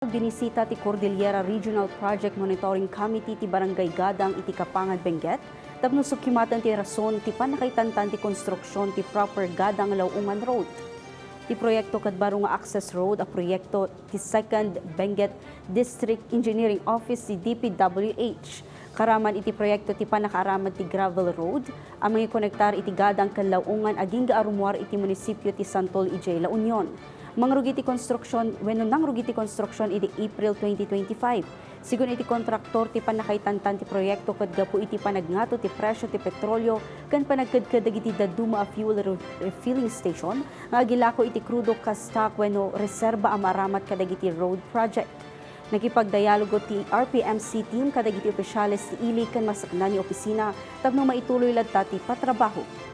Binisita ti Cordillera Regional Project Monitoring Committee ti Barangay Gadang iti Kapangan, Benguet, tapno sukimatan ti rason ti panakaitantan ti konstruksyon ti proper Gadang-Lao-angan Road. Ti proyekto kadbaro nga access road a proyekto ti 2nd Benguet District Engineering Office ti DPWH. Karaman iti proyekto ti panakaaraman ti gravel road ang mga konektar iti Gadang ken Lao-angan aging gaarumuar iti munisipyo ti Santol ijay La Union. Mangrugiti konstruksyon, nangrugiti konstruksyon iti April 2025. Sigun iti kontraktor ti panakaitantan ti proyekto kadgapo iti panagngato ti presyo ti petrolyo kan panagkadkadag iti daduma a fuel refilling station nga agilako iti krudo ka stock wenno reserba a maramat kadag iti road project. Nakipagdialogo ti RPMC team kadag iti opisyalis ti ili kan masaknan ni opisina tapno maituloy ladta ti patrabaho.